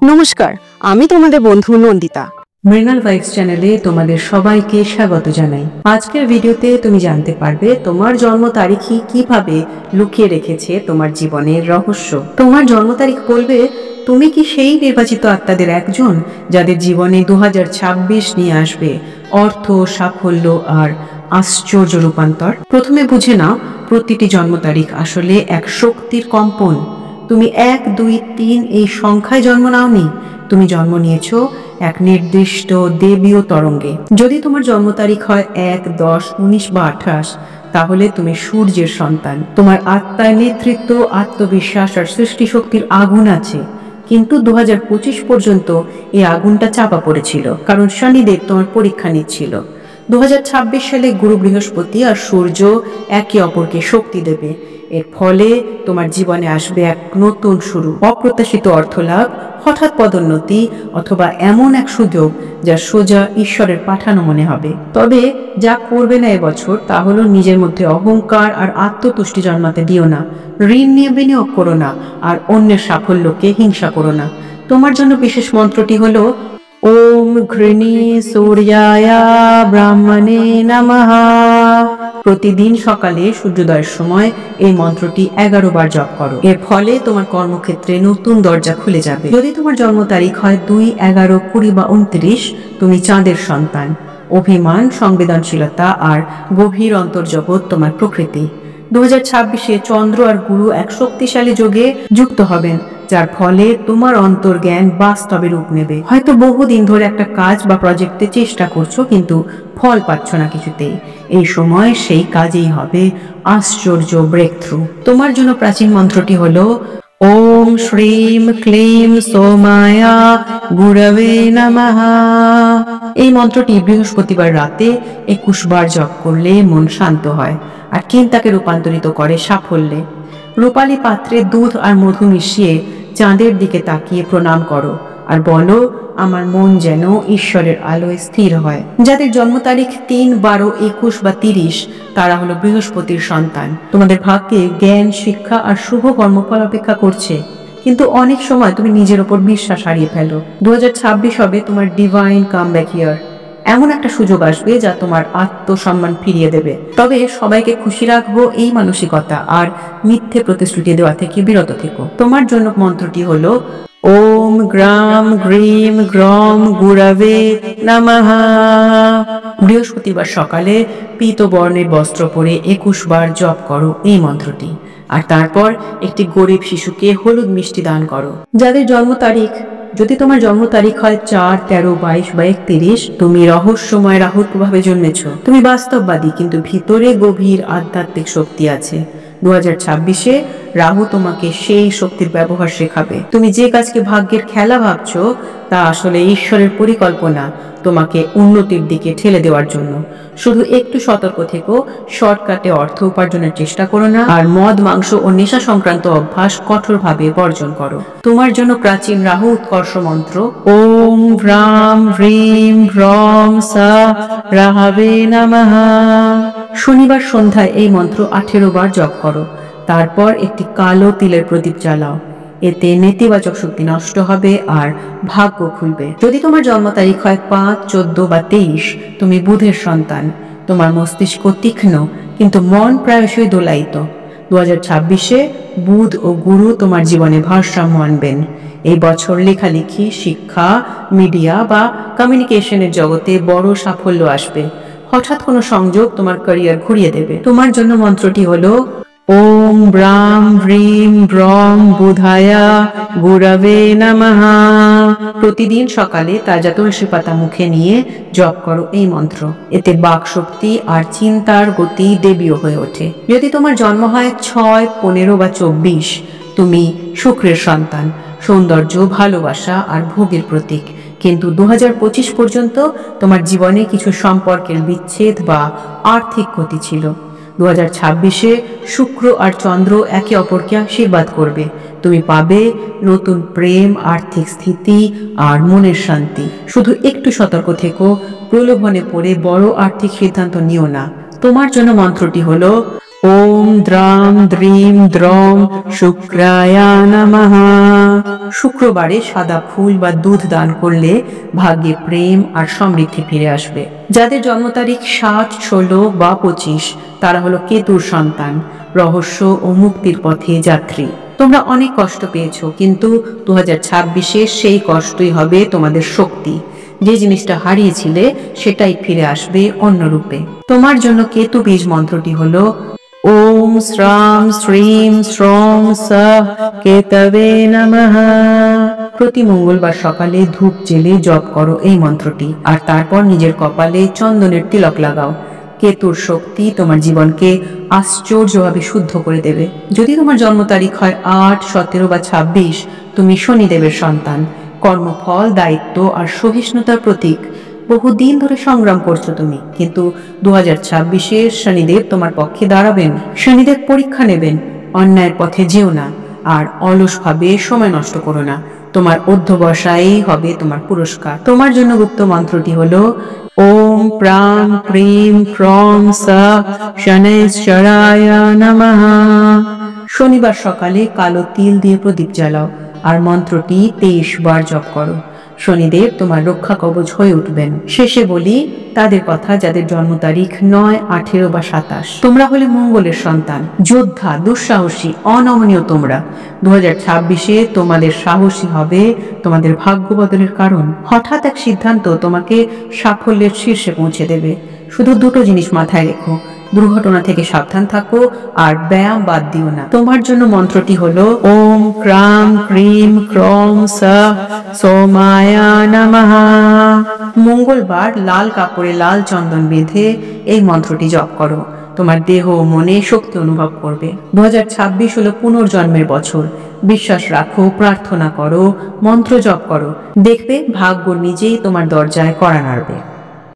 নমস্কার, আমি তোমাদের বন্ধু নন্দিতা। মৃণাল ভাইবস চ্যানেলে তোমাদের সবাইকে স্বাগত জানাই। আজকের ভিডিওতে তুমি জানতে পারবে তোমার জন্ম তারিখই কিভাবে লুকিয়ে রেখেছে তোমার জীবনের রহস্য। তোমার জন্ম তারিখ বলবে তুমি কি সেই নির্বাচিত আত্মাদের একজন যাদের জীবনে 2026 নিয়ে আসবে অর্থ, সাফল্য আর আশ্চর্য রূপান্তর। প্রথমে বুঝে নাও, প্রতিটি জন্ম তারিখ আসলে এক শক্তির কম্পন। তুমি 1, 2, 3 এই সংখ্যায় জন্ম নাওনি, তুমি জন্ম নিয়েছো এক নির্দিষ্ট দেবীয় তরঙ্গে। যদি তোমার জন্ম তারিখ হয় 1, 10, 19 বা 28, তাহলে তুমি সূর্যের সন্তান। তোমার আত্মায় নেতৃত্ব, আত্মবিশ্বাস আর সৃষ্টি শক্তির আগুন আছে। কিন্তু 2025 পর্যন্ত এই আগুনটা চাপা পড়েছিল, কারণ শনিদেব তোমার পরীক্ষা নিচ্ছিল। 2026 সালে গুরু, বৃহস্পতি আর সূর্য একে অপরকে শক্তি দেবে। এর ফলে তোমার জীবনে আসবে এক নতুন শুরু, অপ্রত্যাশিত অর্থলাভ, হঠাৎ পদোন্নতি অথবা এমন এক সুযোগ যা সোজা ঈশ্বরের পাঠানো মনে হবে। তবে যা করবে না এবছর তা হলো নিজের মধ্যে অহংকার আর আত্মতুষ্টি জন্মাতে দিও না। ঋণ নিয়ে বিনিয়োগ করো না, আর অন্যের সাফল্যকে হিংসা করো না। তোমার জন্য বিশেষ মন্ত্রটি হলো ওম ঘৃণী সূর্যায় ব্রাহ্মণে নমঃ। প্রতিদিন সকালে সূর্যোদয়ের সময় এই মন্ত্রটি 11 বার জপ করো। এর ফলে তোমার কর্মক্ষেত্রে নতুন দরজা খুলে যাবে। যদি তোমার জন্ম তারিখ হয় 2, 11, 20 বা 29, তুমি চাঁদের সন্তান। অভিমান, সংবেদনশীলতা আর গভীর অন্তর্জগৎ তোমার প্রকৃতি। 2026-এ চন্দ্র আর গুরু এক শক্তিশালী যোগে যুক্ত হবেন, যার ফলে তোমার অন্তর্জ্ঞান বাস্তবে রূপ নেবে। হয়তো বহুদিন ধরে একটা কাজ বা প্রজেক্টে চেষ্টা করছো, কিন্তু ফল পাচ্ছ না কিছুতেই। এই সময় সেই কাজেই হবে আশ্চর্য ব্রেক থ্রু। তোমার জন্য প্রাচীন মন্ত্রটি হলো ওম শ্রীম ক্লিম সোমায়া গুরবে নমঃ। এই মন্ত্রটি বৃহস্পতিবার রাতে 21 বার জপ করলে মন শান্ত হয় আর চিন্তাকে রূপান্তরিত করে সাফল্যে। রূপালী পাত্রে দুধ আর মধু মিশিয়ে চাঁদের দিকে তাকিয়ে প্রণাম করো আর বলো, আমার মন যেন ঈশ্বরের আলোয় স্থির হয়। যাদের জন্ম তারিখ 3, 12, 21 বা 30, তারা হলো বৃহস্পতির সন্তান। তোমাদের ভাগ্যে জ্ঞান, শিক্ষা আর শুভ কর্মফল অপেক্ষা করছে, কিন্তু অনেক সময় তুমি নিজের উপর বিশ্বাস হারিয়ে ফেলো। 2026 হবে তোমার ডিভাইন কামব্যাক ইয়ার। এমন একটা সুযোগ আসবে যা তোমার আত্মসম্মান ফিরিয়ে দেবে। তবে সবাইকে খুশি রাখবো এই মানসিকতা আর মিথ্যে প্রতিশ্রুতি দেওয়া থেকে বিরত থেকো। তোমার জন্য মন্ত্রটি হলো ওম গ্রাম গ্রিম গ্রম গুরবে নমঃ। বৃহস্পতিবার সকালে পীত বর্ণের বস্ত্র পরে 21 বার জপ করো এই মন্ত্রটি, আর তারপর একটি গরিব শিশুকে হলুদ মিষ্টি দান করো। যাদের জন্ম তারিখ, যদি তোমার জন্ম তারিখ হয় 4, 13, 22 বা 31, তুমি রহস্যময় রাহুর প্রভাবে জন্মেছ। তুমি বাস্তববাদী, কিন্তু ভিতরে গভীর আধ্যাত্মিক শক্তি আছে। 2026-এ রাহু তোমাকে সেই শক্তির ব্যবহার শেখাবে। তুমি যে কাজকে ভাগ্যের খেলা ভাবছো, তা আসলে ঈশ্বরের পরিকল্পনা তোমাকে উন্নতির দিকে ঠেলে দেওয়ার জন্য। শুধু একটু সতর্ক থেকো, শর্টকাটে অর্থ উপার্জনের চেষ্টা করো না, আর মদ, মাংস ও নেশা সংক্রান্ত অভ্যাস কঠোরভাবে বর্জন করো। তোমার জন্য প্রাচীন রাহু উৎকর্ষ মন্ত্র ওম ভ্রাম হ্রিম ভ্রম সা রাহবে নমঃ। শনিবার সন্ধ্যায় এই মন্ত্র 18 বার জপ করো। তারপর একটি কালো তিলের প্রদীপ জ্বালাও। এতে নেতিবাচক শক্তি নষ্ট হবে আর ভাগ্য খুলবে। যদি তোমার জন্ম তারিখ হয় 5, 14 বা 23, তুমি বুধের সন্তান। তোমার মস্তিষ্ক তীক্ষ্ণ, কিন্তু মন প্রায়শই দোলায়িত। 2026-এ বুধ ও গুরু তোমার জীবনে ভারসাম্য আনবেন। এই বছর লেখালেখি, শিক্ষা, মিডিয়া বা কমিউনিকেশনের জগতে বড় সাফল্য আসবে। হঠাৎ কোনো সংযোগ তোমার ক্যারিয়ার ঘুরিয়ে দেবে। তোমার জন্য মন্ত্রটি হলো ওম ব্রাম হ্রিম ব্রম বুধায়া গুরবে নমঃ। প্রতিদিন সকালে তাজা তুলসী পাতা মুখে নিয়ে জপ করো এই মন্ত্র। এতে বাক শক্তি আর চিন্তার গতি দেবীয় হয়ে ওঠে। যদি তোমার জন্ম হয় 6, 15 বা 24, তুমি শুক্রের সন্তান। সৌন্দর্য, ভালোবাসা আর ভোগের প্রতীক। কিন্তু 2025 পর্যন্ত তোমার জীবনে কিছু সম্পর্কের বিচ্ছেদ বা আর্থিক ক্ষতি ছিল। 2026-এ শুক্র আর চন্দ্র একে অপরকে আশীর্বাদ করবে। তুমি পাবে নতুন প্রেম, আর্থিক স্থিতি আর মনের শান্তি। শুধু একটু সতর্ক থেকো, প্রলোভনে পড়ে বড় আর্থিক সিদ্ধান্ত নিও না। তোমার জন্য মন্ত্রটি হলো ওম দ্রাম দ্রিম দ্রম শুক্রায় নমঃ। শুক্রবারে সাদা ফুল বা দুধ দান করলে ভাগ্যে প্রেম আর সমৃদ্ধি ফিরে আসবে। যাদের জন্ম তারিখ 7, 16 বা 25 তারা হলো কেতুর সন্তান, রহস্য ও মুক্তির পথে যাত্রী। তোমরা অনেক কষ্ট পেয়েছো, কিন্তু 2026-এ সেই কষ্টই হবে তোমাদের শক্তি। যে জিনিসটা হারিয়েছিলে সেটাই ফিরে আসবে অন্য রূপে। তোমার জন্য কেতু বীজ মন্ত্রটি হলো ওম শ্রাম শ্রীম শ্রম সঃ কেতবে নমঃ। প্রতি মঙ্গলবার সকালে ধূপ জেলে জপ করো এই মন্ত্রটি, আর তারপর নিজের কপালে চন্দনের তিলক লাগাও। কেতুর শক্তি তোমার জীবনকে আশ্চর্যভাবে শুদ্ধ করে দেবে। যদি তোমার জন্ম তারিখ হয় 8, 17 বা 26, তুমি শনিদেবের সন্তান। কর্মফল, দায়িত্ব আর সহিষ্ণুতার প্রতীক। বহুদিন ধরে সংগ্রাম করছো তুমি, কিন্তু 2026-এ শনিদেব তোমার পক্ষে দাঁড়াবেন। শনিদেব পরীক্ষা নেবেন। অন্যায়ের পথে যেও না, আর অলসভাবে সময় নষ্ট করো না। তোমার অধ্যবসায়ই হবে তোমার পুরস্কার। তোমার জন্য গুপ্ত মন্ত্রটি হলো ওম প্রাম প্রিম প্রম সঃ শনৈশ্চরায় নমঃ। শনিবার সকালে কালো তিল দিয়ে প্রদীপ জ্বালাও, আর মন্ত্রটি 23 বার জপ করো। শনিদেব তোমার রক্ষা কবচ হয়ে উঠবেন। শেষে বলি তাদের কথা যাদের জন্ম তারিখ 9, 18 বা 27। তোমরা হলে মঙ্গলের সন্তান, যোদ্ধা, দুঃসাহসী, অনমনীয়। তোমরা 2026-এ তোমাদের সাহসী হবে তোমাদের ভাগ্য বদলের কারণ। হঠাৎ এক সিদ্ধান্ত তোমাকে সাফল্যের শীর্ষে পৌঁছে দেবে। শুধু দুটো জিনিস মাথায় রেখো, দুর্ঘটনা থেকে সাবধান থাকো আর ব্যায়াম বাদ দিও না। তোমার জন্য মন্ত্রটি হলো ওম ক্রাম ক্রিম ক্রম সঃ সোমায় নমঃ। মঙ্গলবার লাল কাপড়ে লাল চন্দন বেঁধে এই মন্ত্রটি জপ করো। তোমার দেহ ও মনে শক্তি অনুভব করবে। 2026 হলো পুনর্জন্মের বছর। বিশ্বাস রাখো, প্রার্থনা করো, মন্ত্র জপ করো, দেখবে ভাগ্য নিজেই তোমার দরজায় কড়া নাড়বে।